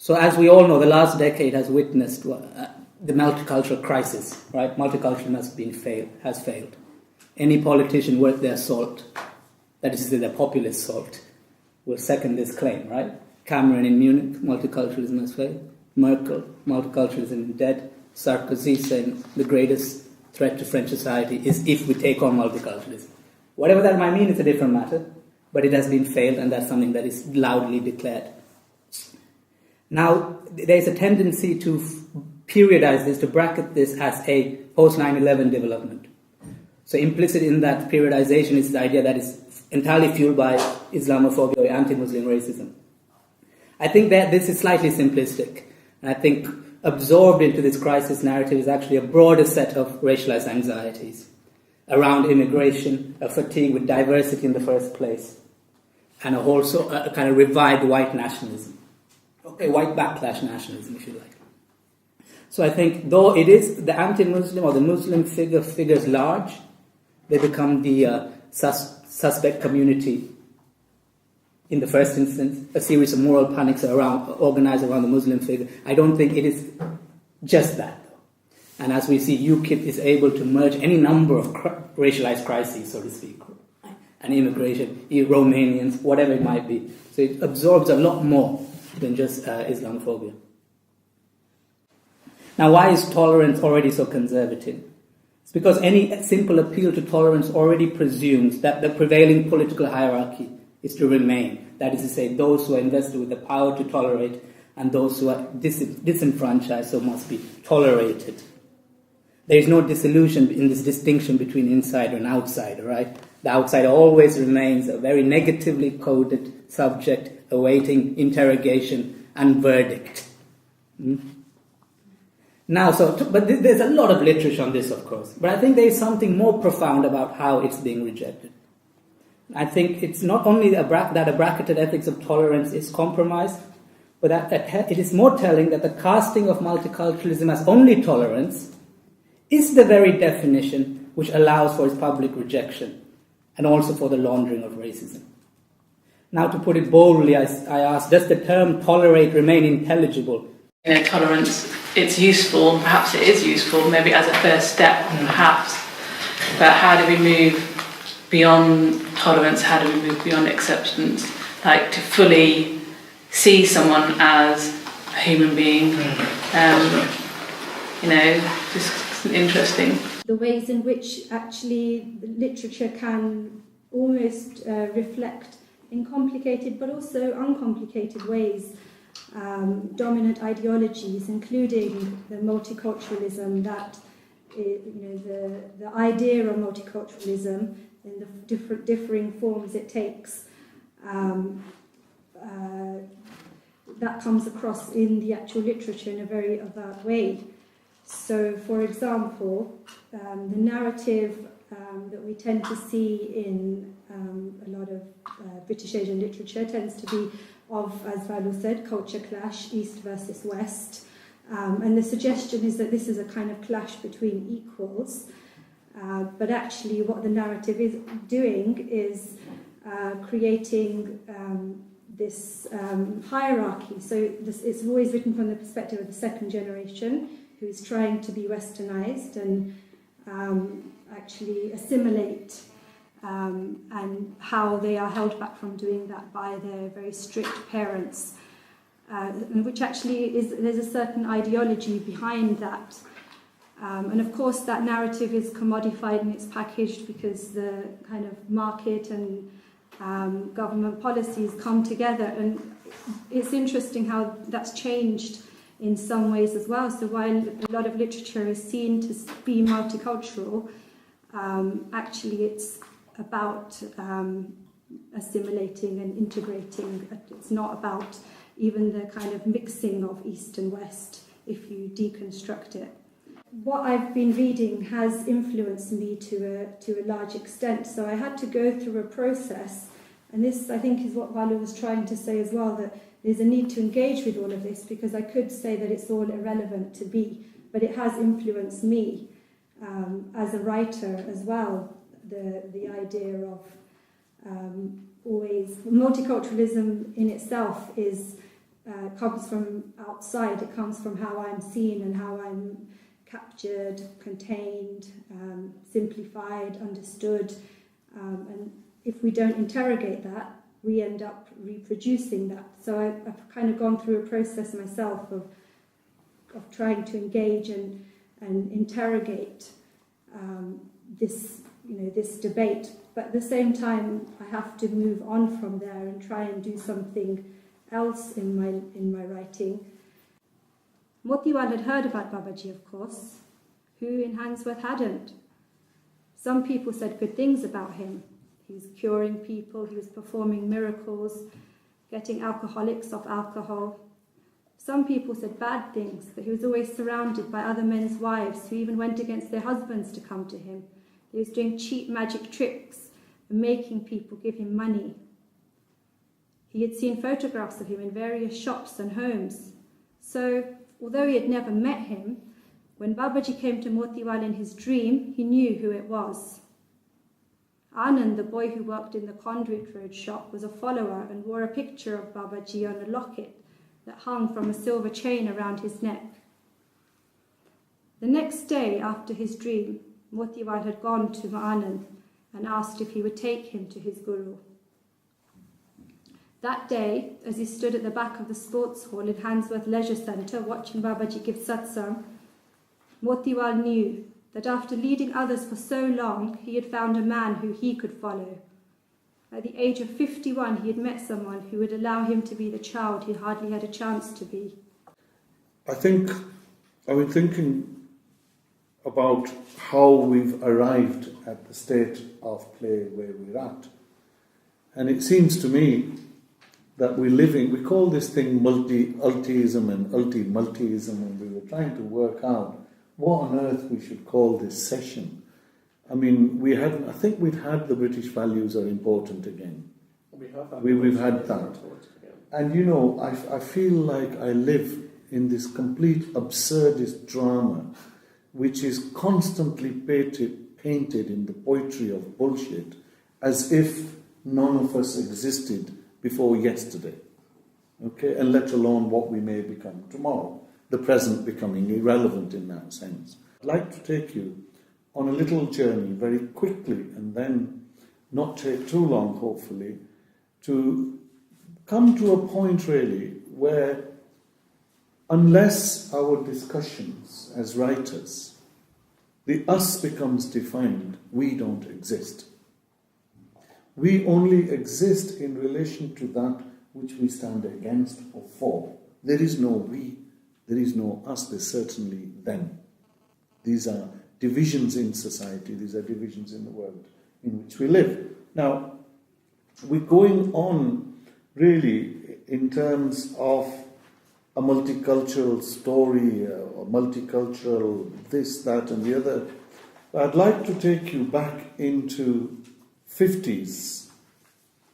So as we all know, the last decade has witnessed the multicultural crisis, right? Multiculturalism has failed. Any politician worth their salt, that is to say their populist salt, will second this claim, right? Cameron in Munich, multiculturalism has failed. Merkel, multiculturalism is dead. Sarkozy saying the greatest threat to French society is if we take on multiculturalism. Whatever that might mean is a different matter, but it has been failed, and that's something that is loudly declared. Now, there's a tendency to periodize this, to bracket this as a post-9/11 development. So implicit in that periodization is the idea that it's entirely fueled by Islamophobia or anti-Muslim racism. I think that this is slightly simplistic. And I think absorbed into this crisis narrative is actually a broader set of racialized anxieties around immigration, a fatigue with diversity in the first place, and also a kind of revived white nationalism. Okay, white backlash nationalism, if you like. So I think, though it is the anti-Muslim or the Muslim figures large, they become the suspect community in the first instance. A series of moral panics are organized around the Muslim figure. I don't think it is just that, though. And as we see, UKIP is able to merge any number of racialized crises, so to speak, and immigration, Romanians, whatever it might be. So it absorbs a lot more than just Islamophobia. Now, why is tolerance already so conservative? It's because any simple appeal to tolerance already presumes that the prevailing political hierarchy is to remain. That is to say, those who are invested with the power to tolerate and those who are disenfranchised so must be tolerated. There is no dissolution in this distinction between insider and outsider, right? The outsider always remains a very negatively coded subject awaiting interrogation and verdict. Now, but there's a lot of literature on this, of course. But I think there is something more profound about how it's being rejected. I think it's not only that a bracketed ethics of tolerance is compromised, but that it is more telling that the casting of multiculturalism as only tolerance is the very definition which allows for its public rejection and also for the laundering of racism. Now, to put it boldly, I ask, does the term tolerate remain intelligible? Tolerance, it's useful, and perhaps it is useful, maybe as a first step, perhaps. But how do we move beyond tolerance? How do we move beyond acceptance? Like to fully see someone as a human being. Just interesting. The ways in which actually the literature can almost reflect in complicated but also uncomplicated ways dominant ideologies, including the multiculturalism, that the idea of multiculturalism in the differing forms it takes, that comes across in the actual literature in a very overt way. So, for example, the narrative that we tend to see in a lot of British Asian literature tends to be of, as Valu said, culture clash, East versus West. And the suggestion is that this is a kind of clash between equals. But actually what the narrative is doing is creating this hierarchy. So it's always written from the perspective of the second generation, who's trying to be westernized and actually assimilate, and how they are held back from doing that by their very strict parents, which actually there's a certain ideology behind that. And of course that narrative is commodified and it's packaged because the kind of market and government policies come together, and it's interesting how that's changed in some ways as well. So while a lot of literature is seen to be multicultural, actually it's about assimilating and integrating. It's not about even the kind of mixing of East and West if you deconstruct it. What I've been reading has influenced me to a large extent, so I had to go through a process, and this I think is what Valu was trying to say as well, that there's a need to engage with all of this, because I could say that it's all irrelevant to be, but it has influenced me as a writer as well. The idea of always multiculturalism in itself is comes from outside. It comes from how I'm seen and how I'm captured, contained, simplified, understood. And if we don't interrogate that, we end up reproducing that. So I've kind of gone through a process myself of trying to engage and interrogate this debate. But at the same time, I have to move on from there and try and do something else in my writing. Motiwal had heard about Babaji, of course. Who in Handsworth hadn't? Some people said good things about him. He was curing people, he was performing miracles, getting alcoholics off alcohol. Some people said bad things, that he was always surrounded by other men's wives who even went against their husbands to come to him. He was doing cheap magic tricks and making people give him money. He had seen photographs of him in various shops and homes. So, although he had never met him, when Babaji came to Motiwal in his dream, he knew who it was. Anand, the boy who worked in the Conduit Road shop, was a follower and wore a picture of Babaji on a locket that hung from a silver chain around his neck. The next day after his dream, Motiwal had gone to Anand and asked if he would take him to his guru. That day, as he stood at the back of the sports hall in Handsworth Leisure Centre watching Babaji give satsang, Motiwal knew that after leading others for so long, he had found a man who he could follow. At the age of 51, he had met someone who would allow him to be the child he hardly had a chance to be. I think I've been thinking about how we've arrived at the state of play where we're at. And it seems to me that we're living, we call this thing multi-ultiism and multiism, and we were trying to work out what on earth we should call this session. I mean, I think we've had the British values are important again. We've had that. And you know, I feel like I live in this complete absurdist drama which is constantly painted in the poetry of bullshit as if none of us existed before yesterday. Okay, and let alone what we may become tomorrow. The present becoming irrelevant in that sense. I'd like to take you on a little journey very quickly and then not take too long, hopefully, to come to a point really where unless our discussions as writers, the us becomes defined, we don't exist. We only exist in relation to that which we stand against or for. There is no we. There is no us, there's certainly them. These are divisions in society, these are divisions in the world in which we live. Now, we're going on really in terms of a multicultural story, or multicultural this, that and the other. But I'd like to take you back into 50s,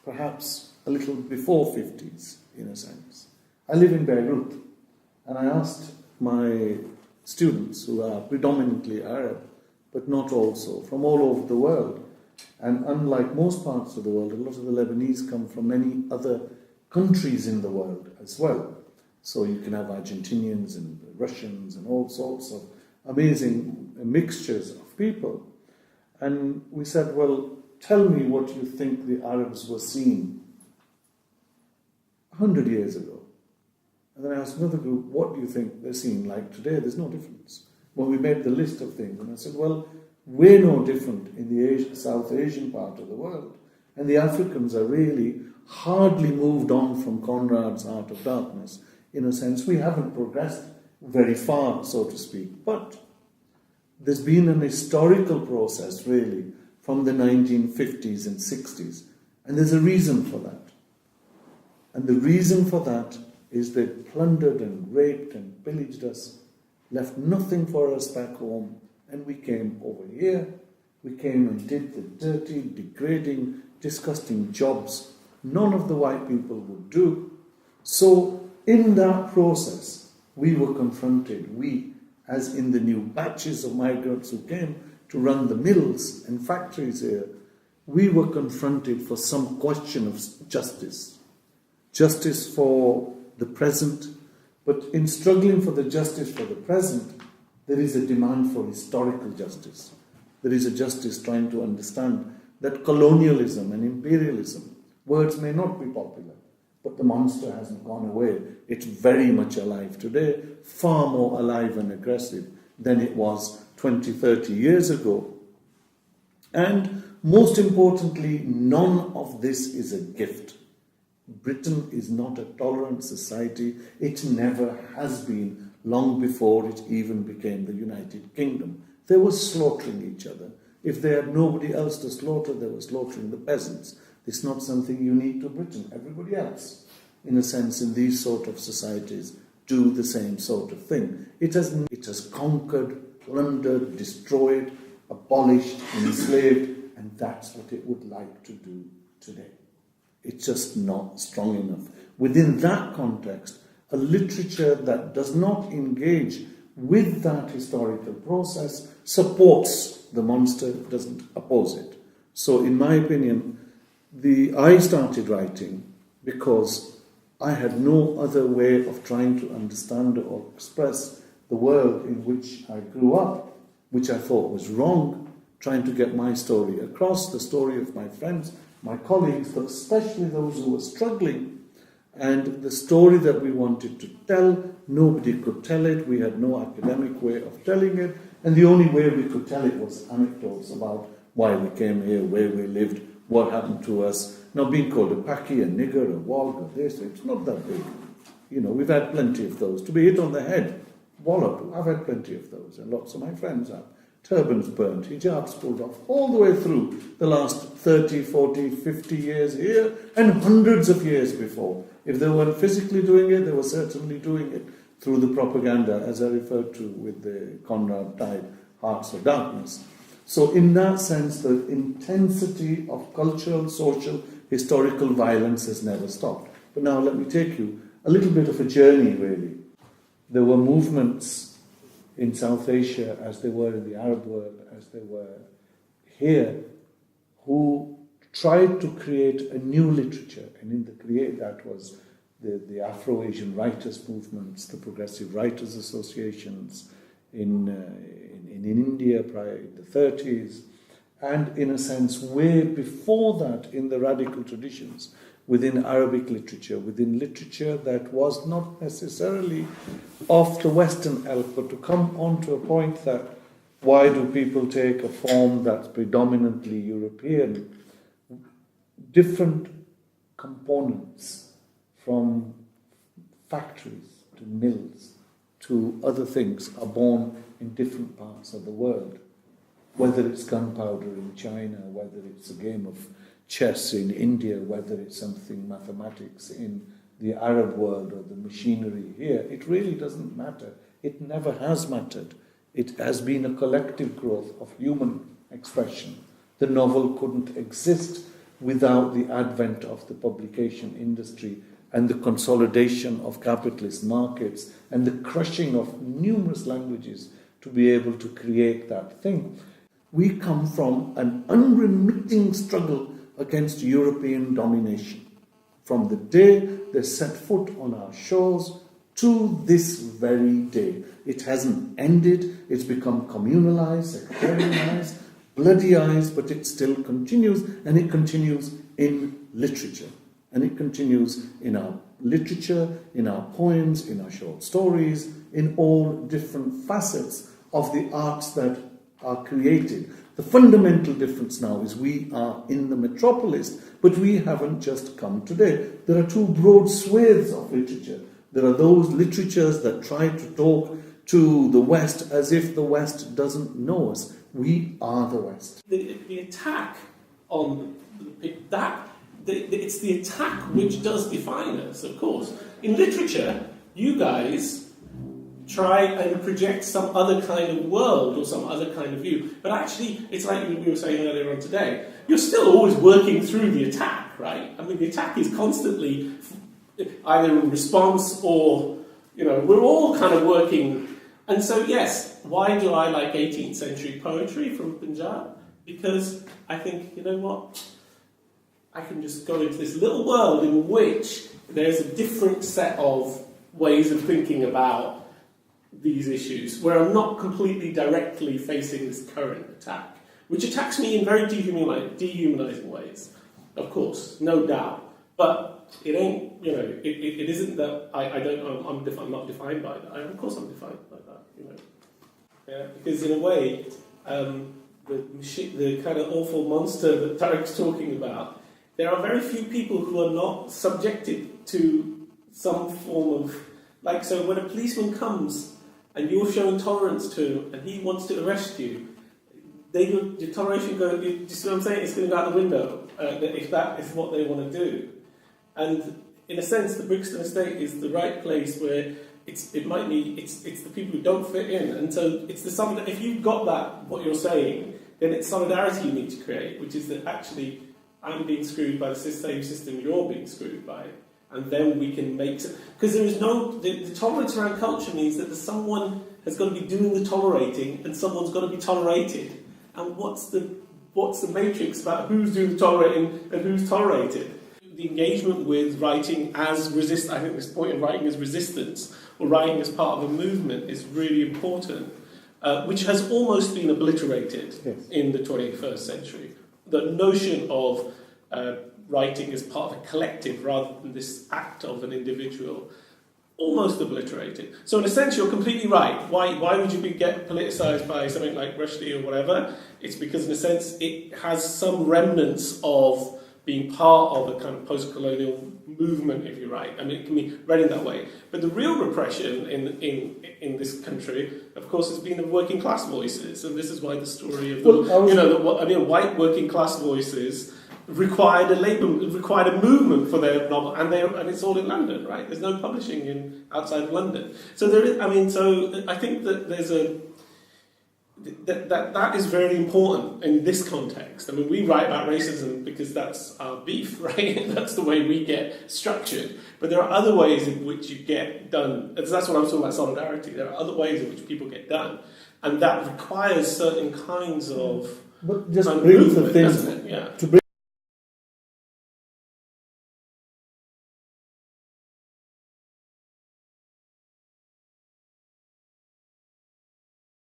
perhaps a little before 50s in a sense. I live in Beirut. And I asked my students, who are predominantly Arab, but not also, from all over the world, and unlike most parts of the world, a lot of the Lebanese come from many other countries in the world as well. So you can have Argentinians and Russians and all sorts of amazing mixtures of people. And we said, well, tell me what you think the Arabs were seeing 100 years ago. And then I asked another group, what do you think they're seeing like today? There's no difference. Well, we made the list of things, and I said, well, we're no different in the South Asian part of the world. And the Africans are really hardly moved on from Conrad's Art of Darkness. In a sense, we haven't progressed very far, so to speak. But there's been an historical process, really, from the 1950s and 60s. And there's a reason for that. And the reason for that is they plundered and raped and pillaged us, left nothing for us back home, and we came over here. We came and did the dirty, degrading, disgusting jobs none of the white people would do. So in that process, we were confronted, we, as in the new batches of migrants who came to run the mills and factories here, we were confronted for some question of justice. Justice for the present. But in struggling for the justice for the present, there is a demand for historical justice. There is a justice trying to understand that colonialism and imperialism, words may not be popular, but the monster hasn't gone away. It's very much alive today, far more alive and aggressive than it was 20, 30 years ago. And most importantly, none of this is a gift. Britain is not a tolerant society. It never has been, long before it even became the United Kingdom. They were slaughtering each other. If they had nobody else to slaughter, they were slaughtering the peasants. It's not something unique to Britain. Everybody else, in a sense, in these sort of societies, do the same sort of thing. It has conquered, plundered, destroyed, abolished, enslaved, and that's what it would like to do today. It's just not strong enough. Within that context, a literature that does not engage with that historical process supports the monster, doesn't oppose it. So in my opinion, I started writing because I had no other way of trying to understand or express the world in which I grew up, which I thought was wrong, trying to get my story across, the story of my friends, my colleagues, but especially those who were struggling. And the story that we wanted to tell, nobody could tell it. We had no academic way of telling it. And the only way we could tell it was anecdotes about why we came here, where we lived, what happened to us. Now, being called a Paki, a nigger, a wog, or this, it's not that big. You know, we've had plenty of those. To be hit on the head, wallop, I've had plenty of those, and lots of my friends have. Turbans burnt, hijabs pulled off, all the way through the last 30, 40, 50 years here, and hundreds of years before. If they weren't physically doing it, they were certainly doing it through the propaganda, as I referred to with the Conrad Tide, Hearts of Darkness. So in that sense, the intensity of cultural, social, historical violence has never stopped. But now let me take you a little bit of a journey, really. There were movements in South Asia, as they were in the Arab world, as they were here, who tried to create a new literature. And in the create that was the Afro-Asian writers' movements, the Progressive Writers' Associations in India prior in the 30s, and in a sense way before that in the radical traditions within Arabic literature, within literature that was not necessarily of the Western ilk, but to come on to a point that why do people take a form that's predominantly European? Different components from factories to mills to other things are born in different parts of the world. Whether it's gunpowder in China, whether it's a game of chess in India, whether it's something mathematics in the Arab world or the machinery here, it really doesn't matter. It never has mattered. It has been a collective growth of human expression. The novel couldn't exist without the advent of the publication industry and the consolidation of capitalist markets and the crushing of numerous languages to be able to create that thing. We come from an unremitting struggle against European domination. From the day they set foot on our shores to this very day. It hasn't ended, it's become communalized, sectarianized, bloodyized, but it still continues, and it continues in literature. And it continues in our literature, in our poems, in our short stories, in all different facets of the arts that are created. The fundamental difference now is we are in the metropolis, but we haven't just come today. There are two broad swathes of literature. There are those literatures that try to talk to the West as if the West doesn't know us. We are the West. The attack on that, it's the attack which does define us, of course. In literature, you guys try and project some other kind of world or some other kind of view. But actually, it's like we were saying earlier on today, you're still always working through the attack, right? I mean, the attack is constantly either in response or, we're all kind of working. And so, yes, why do I like 18th century poetry from Punjab? Because I think, I can just go into this little world in which there's a different set of ways of thinking about these issues, where I'm not completely directly facing this current attack, which attacks me in very dehumanizing ways, of course, no doubt. But it ain't, it isn't that I'm not defined by that. Of course I'm defined by that, Yeah, because in a way, the kind of awful monster that Tarek's talking about, there are very few people who are not subjected to some form of, like, so when a policeman comes and you're showing tolerance to him and he wants to arrest you, the toleration goes, you see what I'm saying? It's going to go out the window if that is what they want to do. And in a sense, the Brixton estate is the right place where it's the people who don't fit in. And so it's if you've got that, what you're saying, then it's solidarity you need to create, which is that actually I'm being screwed by the same system you're being screwed by. And then we can make... Because there is the tolerance around culture means that someone has got to be doing the tolerating and someone's got to be tolerated. And what's the matrix about who's doing the tolerating and who's tolerated? The engagement with writing as I think this point of writing as resistance or writing as part of a movement is really important, which has almost been obliterated in the 21st century. The notion of writing as part of a collective rather than this act of an individual, almost obliterated. So in a sense, you're completely right. Why would you get politicised by something like Rushdie or whatever? It's because in a sense it has some remnants of being part of a kind of post-colonial movement, if you like. I mean, it can be read in that way. But the real repression in this country, of course, has been the working class voices, and this is why the story of white working class voices required a movement for their novel, and it's all in London, right? There's no publishing outside of London. So there is. So I think that there's that is very important in this context. I mean, we write about racism because that's our beef, right? That's the way we get structured. But there are other ways in which you get done. That's what I'm talking about, solidarity. There are other ways in which people get done. And that requires certain kinds of... But just brings the things